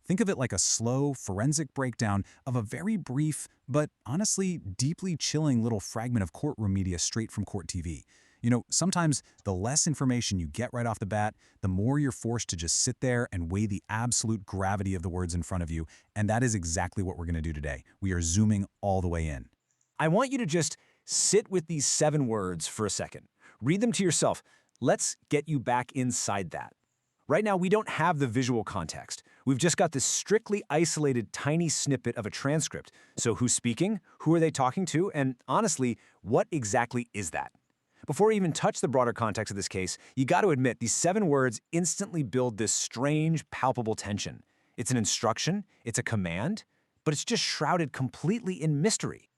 Think of it like a slow, forensic breakdown of a very brief, but honestly deeply chilling little fragment of courtroom media straight from court TV. Sometimes the less information you get right off the bat, the more you're forced to just sit there and weigh the absolute gravity of the words in front of you, and that is exactly what we're going to do today. We are zooming all the way in. I want you to just sit with these 7 words for a second. Read them to yourself. Let's get you back inside that. Right now, we don't have the visual context. We've just got this strictly isolated tiny snippet of a transcript. So who's speaking? Who are they talking to? And honestly, what exactly is that? Before we even touch the broader context of this case, you got to admit these 7 words instantly build this strange, palpable tension. It's an instruction, it's a command, but it's just shrouded completely in mystery.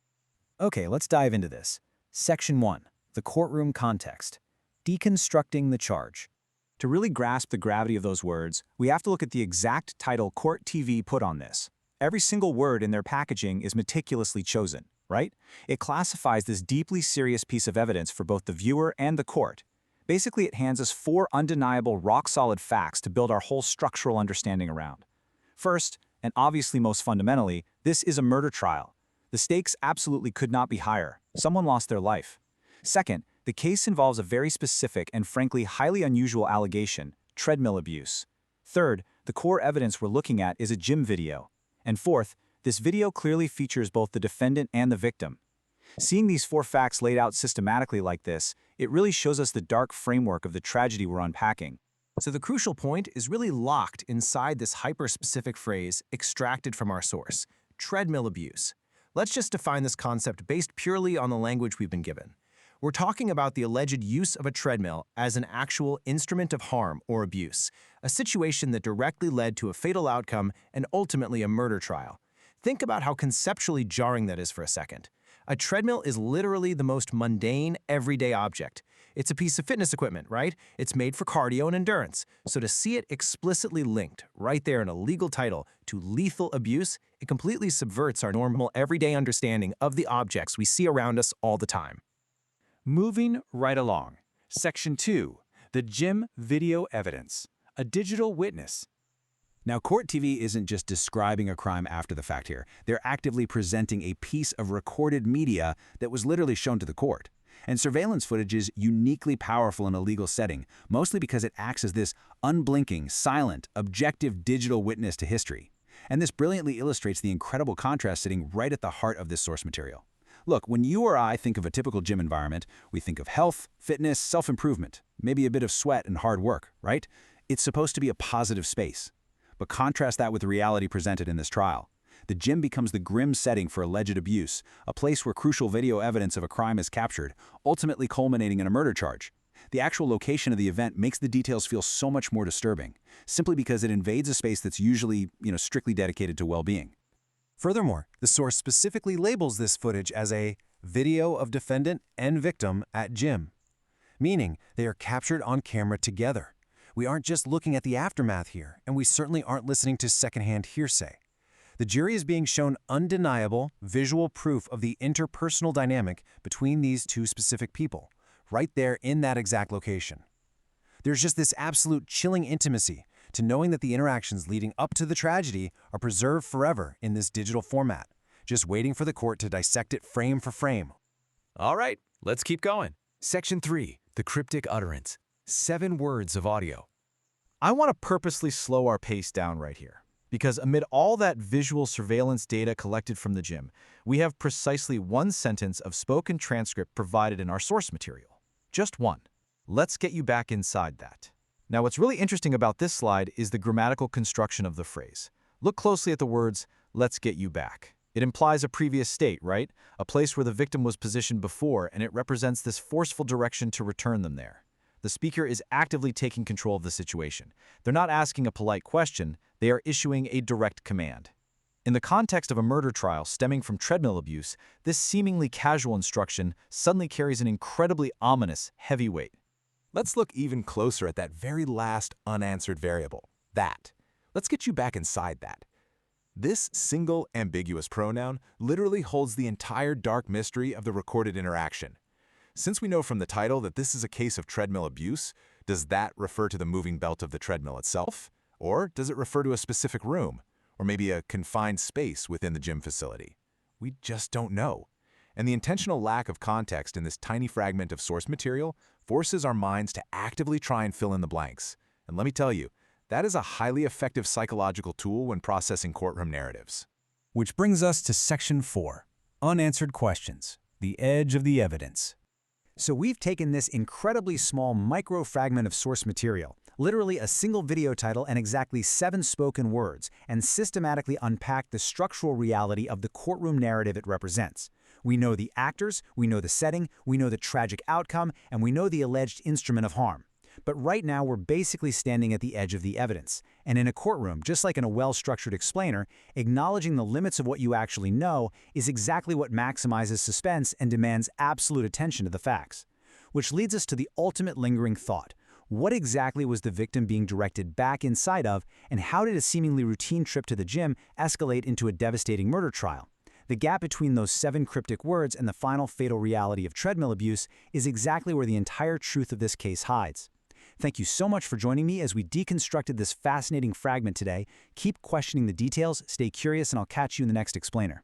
Okay, let's dive into this. Section 1. The courtroom context. Deconstructing the charge. To really grasp the gravity of those words, we have to look at the exact title Court TV put on this. Every single word in their packaging is meticulously chosen, right? It classifies this deeply serious piece of evidence for both the viewer and the court. Basically, it hands us 4 undeniable, rock-solid facts to build our whole structural understanding around. First, and obviously most fundamentally, this is a murder trial. The stakes absolutely could not be higher. Someone lost their life. Second, the case involves a very specific and frankly highly unusual allegation, treadmill abuse. Third, the core evidence we're looking at is a gym video. And fourth, this video clearly features both the defendant and the victim. Seeing these 4 facts laid out systematically like this, it really shows us the dark framework of the tragedy we're unpacking. So the crucial point is really locked inside this hyper-specific phrase extracted from our source, treadmill abuse. Let's just define this concept based purely on the language we've been given. We're talking about the alleged use of a treadmill as an actual instrument of harm or abuse, a situation that directly led to a fatal outcome and ultimately a murder trial. Think about how conceptually jarring that is for a second. A treadmill is literally the most mundane, everyday object. It's a piece of fitness equipment, right? It's made for cardio and endurance. So to see it explicitly linked, right there in a legal title, to lethal abuse, it completely subverts our normal, everyday understanding of the objects we see around us all the time. Moving right along. Section 2. The gym video evidence. A digital witness. Now, Court TV isn't just describing a crime after the fact here. They're actively presenting a piece of recorded media that was literally shown to the court. And surveillance footage is uniquely powerful in a legal setting, mostly because it acts as this unblinking, silent, objective digital witness to history. And this brilliantly illustrates the incredible contrast sitting right at the heart of this source material. Look, when you or I think of a typical gym environment, we think of health, fitness, self-improvement, maybe a bit of sweat and hard work, right? It's supposed to be a positive space. But contrast that with the reality presented in this trial. The gym becomes the grim setting for alleged abuse, a place where crucial video evidence of a crime is captured, ultimately culminating in a murder charge. The actual location of the event makes the details feel so much more disturbing, simply because it invades a space that's usually, strictly dedicated to well-being. Furthermore, the source specifically labels this footage as a video of defendant and victim at gym, meaning they are captured on camera together. We aren't just looking at the aftermath here, and we certainly aren't listening to secondhand hearsay. The jury is being shown undeniable visual proof of the interpersonal dynamic between these 2 specific people, right there in that exact location. There's just this absolute chilling intimacy to knowing that the interactions leading up to the tragedy are preserved forever in this digital format, just waiting for the court to dissect it frame for frame. All right, let's keep going. Section 3. The cryptic utterance. 7 words of audio. I want to purposely slow our pace down right here, because amid all that visual surveillance data collected from the gym, we have precisely 1 sentence of spoken transcript provided in our source material. Just 1. Let's get you back inside that. Now, what's really interesting about this slide is the grammatical construction of the phrase. Look closely at the words, "let's get you back." It implies a previous state, right? A place where the victim was positioned before, and it represents this forceful direction to return them there. The speaker is actively taking control of the situation. They're not asking a polite question, they are issuing a direct command. In the context of a murder trial stemming from treadmill abuse, this seemingly casual instruction suddenly carries an incredibly ominous, heavy weight. Let's look even closer at that very last unanswered variable, that. Let's get you back inside that. This single ambiguous pronoun literally holds the entire dark mystery of the recorded interaction. Since we know from the title that this is a case of treadmill abuse, does that refer to the moving belt of the treadmill itself? Or does it refer to a specific room? or maybe a confined space within the gym facility? We just don't know. And the intentional lack of context in this tiny fragment of source material forces our minds to actively try and fill in the blanks. And let me tell you, that is a highly effective psychological tool when processing courtroom narratives. Which brings us to Section 4, Unanswered Questions, the Edge of the Evidence. So we've taken this incredibly small micro fragment of source material, literally a single video title and exactly 7 spoken words, and systematically unpacked the structural reality of the courtroom narrative it represents. We know the actors, we know the setting, we know the tragic outcome, and we know the alleged instrument of harm. But right now we're basically standing at the edge of the evidence. And in a courtroom, just like in a well-structured explainer, acknowledging the limits of what you actually know is exactly what maximizes suspense and demands absolute attention to the facts. Which leads us to the ultimate lingering thought. What exactly was the victim being directed back inside of, and how did a seemingly routine trip to the gym escalate into a devastating murder trial? The gap between those 7 cryptic words and the final fatal reality of treadmill abuse is exactly where the entire truth of this case hides. Thank you so much for joining me as we deconstructed this fascinating fragment today. Keep questioning the details, stay curious, and I'll catch you in the next explainer.